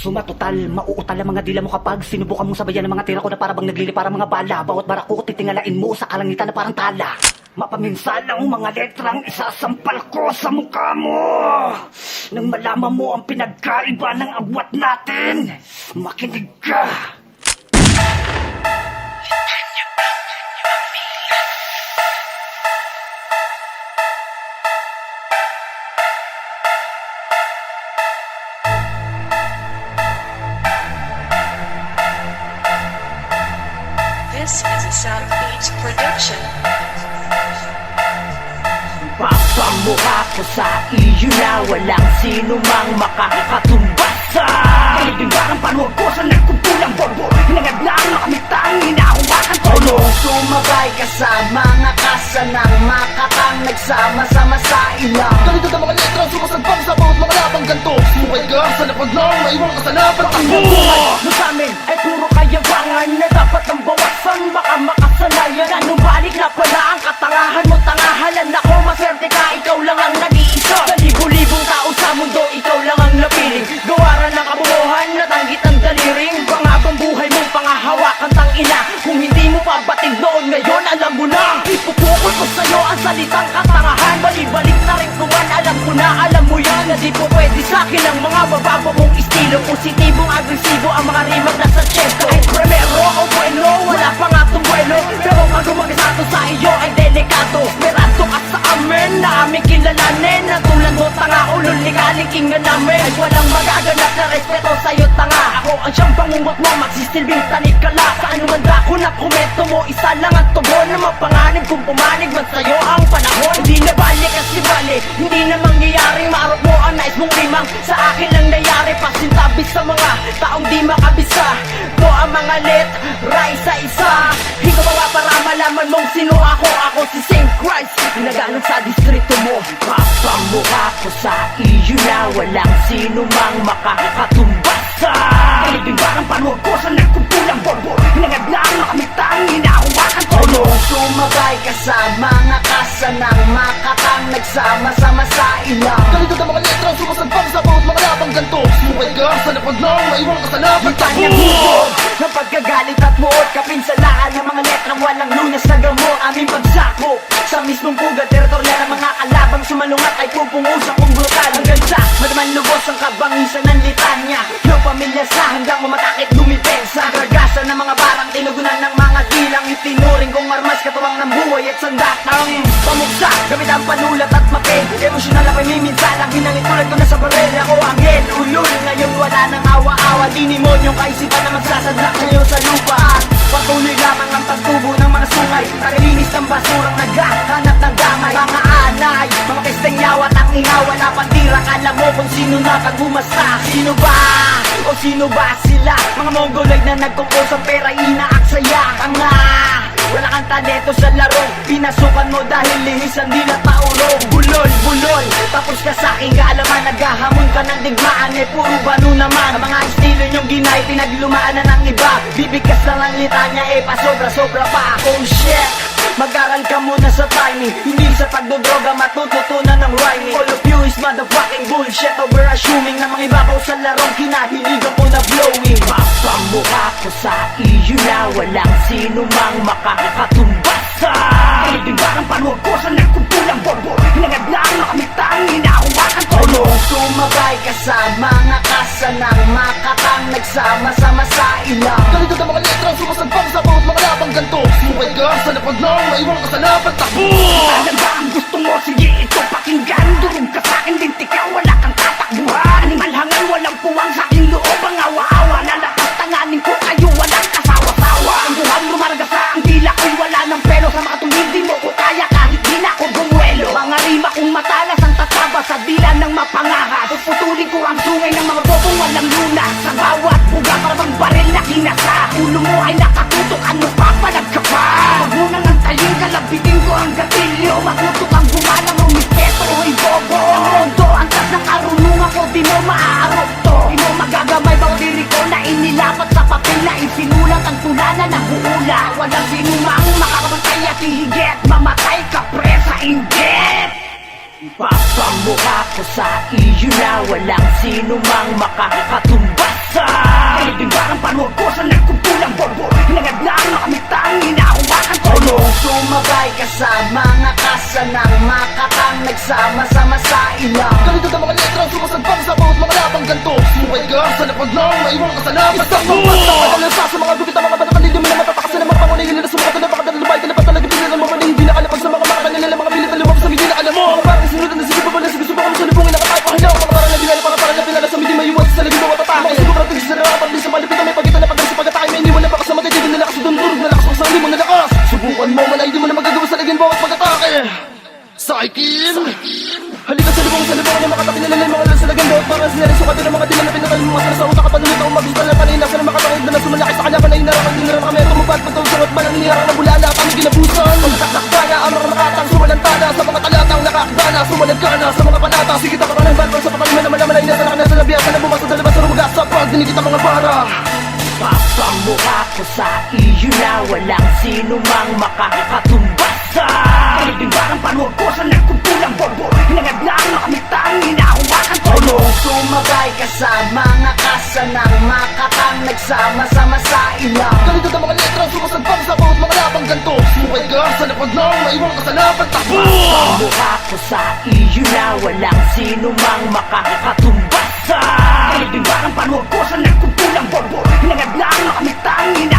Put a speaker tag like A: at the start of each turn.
A: Sumatotal, mauutal ang mga dila mo kapag sinubukan mong sabayan ng mga tira ko na parang naglili para mga bala. Bawat barako titingalain mo sa kalangitan na parang tala. Mapaminsan ang mga letrang isasampal ko sa mukha mo. Nang malaman mo ang pinagkaiba ng agwat natin, makinig ka.
B: This is a Sound Beats production.
A: Papamukha ko sa iyo na walang sino mang makakatumbas sa Kalibingarang panuwag ko sa nagkumpulang bobo. Hinangad na ang makamitang hinahawakan ko.
C: Nung sumabay ka sa mga kasanang makakang nagsama-sama sa ilang.
D: Ganito na mga letrang sumasagpang sa bawat mga labang ganto. Sumukay ka sa lapag ng maiwang ka sa lapag.
A: Ang buhay mo sa amin ay puro kayabangan na dapat ang bawasan. Baka makasanayan na nubalik na pala ang katangahan mo. Tangahalan ako, maswerte ka, ikaw lang ang nag-iisa. Sa libo-libong tao sa mundo, ikaw lang ang napiling. Gawaran ng kabubuhan na tanggit ang daliring. Pangabang buhay mong pangahawakan tangina. Kung hindi mo pa batid noon, ngayon alam mo na. Ipupukol ko sa'yo ang salitang katangahan. Balibalik na rin tuwan, alam ko na, alam mo yan. Na di po pwede sa'kin ang mga bababa mong estilo. Positibong agresibo ang mga rimag nasa chest. Kahit primero o bueno, wala pa nga itong bueno. Pero pag umagisato sa iyo ay delikado. Merado ka sa amin na aming kilalanin. Na tulad mo tanga, ulol likalikinggan namin. Ay walang magaganap na respeto sa'yo tanga. Ako ang siyang pangungot mo, magsisilbing tanik ka la. Sa anuman dako na komento mo, isa lang ang tugon. Na mapanganib kung pumanig man sa'yo ang panahon. Hindi na balik kasi balik, hindi na mangyayaring maarot mo ang nais mong rimang. Sa akin lang nayari, pasintabis sa mga taong di makabisa. To ang mga letra isa-isa. Hindi ko para malaman mong sino ako. Ako si Saint Christ, pinagalang sa distrito mo. Papamukha ko sa iyo na walang sino mang makakatumbas sa Kalibingarang panuwag ko sa nagkumpulang bobo. Hinangad na ang makamitang hinahawakan ko.
C: Nung sumabay ka sa mga kasanang makakang nagsama-sama sa ilang.
D: Ganito na mga letrang sumasagpang sa bawat mga labang ganto. Sumukay ka sa lapag ng maiwang ka sa lapag.
A: Kanyang hubog ng pagkagalit at muot. Kapinsalaan ng mga letrang walang lunas na gamot. Aming pagsakop sa mismong pugat. Teritorya ng mga kalabang sumalungat ay pupungusang kong brutal. Hanggang sa madaman lubos ang kabangisan ng litanya. Ng pamilya sa hanggang umatakit dumipensa. Gragasan ng mga barang tinugunan ng mga dilang. Itinuring kong armas katuwang ng buhay at sandatang pamuksa. Gamit ang panulat at mapel. Emosyonal na pamimisalang hinangit tulad ko na sa barel. Ako anghel, ulul, ngayon wala nang awa-awa. Di demonyong kaisipan na magsasadlak ngayon sa lupa. Patuloy lamang ang pagtubo ng mga sungay. Tagalinis ng basurang naghahanap ng damay. Mga anay, mga pesteng yawat ang ihawa na pandira. Alam mo kung sino na kagumasta. Sino ba? O sino ba sila? Mga mongoloid na nagkumpos ang pera inaaksaya. Tanga, wala kang talento sa larong. Pinasukan mo dahil lihis ang dila taurong. Bulol, bulol, tapos ka sa aking kaalaman. Naghahamon ka ng digmaan, eh puro banu naman. Ang mga estilo niyong ginay, pinaglumaan na ng iba. Bibigkas lang ang litanya, eh pasobra-sobra pa. Oh shit, mag-aral ka muna sa timing. Hindi sa pagdodroga matututunan ng rhyming. All of you is motherfucking bullshit. Over assuming na mga ibabaw sa larong kinahiligan mo na blowing. Papamukha ko sa iyo na walang sino mang makakatumbas sa Kalibingarang panuwag ko sa nagkumpulang bobo. Hinangad na ang makamitang hinahawakan ko.
C: Nung sumabay ka sa mga kasanang makakang nagsama-sama sa ilang.
D: Ganito na mga letrang sumasagpang sa bawat mga labang ganto. Sumukay ka sa lapag ng maiwang ka sa lapag.
A: Alam ba ang gusto mo? Sige ito pakinggan. Durog ka sa'kin din tika, wala kang tatakbuhan. Animal hangal, walang puwang sa aking loob. Ang awa-awa, lalakas tanganin ko kayo, walang kasawa-sawa. Ang buhang lumarga sa ang dila ko'y wala ng pelo. Sa mga tuwid di mo ko kaya kahit di na ako bumuelo. Mga rima kong matalas ang tataba sa dila ng mapangahas. Puputulin ko ang sungay ng mga bobong walang lunas. Sa bawat buga para bang baril na kinasa. Ulo mo ay nakatutok, ano pa palag ka pa? Huwag mo nang antayin, kalabitin ko ang gatilyo. Matutok ang gumalang, umipeto o'y bobo. Ang rondo, ang tas ng karunungan ko, di mo maaarok to. Di mo magagamay bang diri ko na inilapat sa papel na isinulat ang tulanan ng buula. Walang sinumang makakapantay at hihigit. Mamatay ka pre sa inggit. Papamukha ko sa iyo na walang sino mang makakatumbas basa. Kayo din parang panood ko sa nagkumpulang bobo. Hinangad lang makamitang hinahawakan ko.
C: Kung sumabay ka sa mga kasanang makakang nagsama-sama sa ilang.
D: Ganito ang mga letrang sumasagpang sa bawat mga labang ganto. Sumukay ka sa lapag ng maiwang ka sa laban.
A: Isang
D: Basta makalasa sa mga gupit ang mga bata kanil. Di mo na matatakasan ang mga pangunay. Hila na sumukat na bakadalabay. Talapat talaga pinil ang mamali. Hindi na kalapag sa mga makakanila. Mga pilit na lumabas sa hindi na alam mo. Mga parang sinudan na sige pa pala. Sige suba ka mo sa lubungin. Nakakaipahin ako. Mga parang nabinala para parang napilala sa hindi mayuwat sa laging mga tatake. Mga siguro natin sa narapan. Di sa malipit na may pagitan na pagkakas sa pagkatake. May iniwan na baka sa magkatibin na lakas. Dundurog na lakas mo sa hindi mo nalakas. Subukan mo man ay di mo na magagawa sa laging bawat pagkatake. Saikin! Halika sa lubong na makatabi na nila yung mga sa lagyan. Bawat parang sinari sukat na mga dilan na pinakalim mo. Sa utak kapanulit ako magustuhan na panay. Nasa na makatawid na sumalaki sa kanya. Panay naramang dinarang kami. Tumupad pagtawag balang niyarang na bulala. Kami ginabusan. Pagtaktakbana ang mga makatang sumalantana. Sa mga talatang nakakbana. Sumalagkana sa mga panata. Sige taka ka ng banpang sa kapaliman na malamalay. Nasa na sa labiyasan na bumasa sa labas sa rumagas. Sa pag dinikita mga para.
A: Papamukha ko sa iyo na walang sino mang makakatumbas sa. Kayo din parang panood ko sa nagkumpulang bobo. Hinangad lang makamitang hinahawakan ko.
C: Kung sumabay ka sa mga kasanang makakang nagsama-sama sa ilang.
D: Ganito ang mga letrang sumasagpang sa bawat mga labang ganto. Sumukay ka sa lapag ng maiwang ka sa laban. Takbo!
A: Papamukha ko sa iyo na walang sino mang makakatumbas sa. Kayo din parang panood ko sa nagkumpulang bobo. Hinangad lang makamitang hinahawakan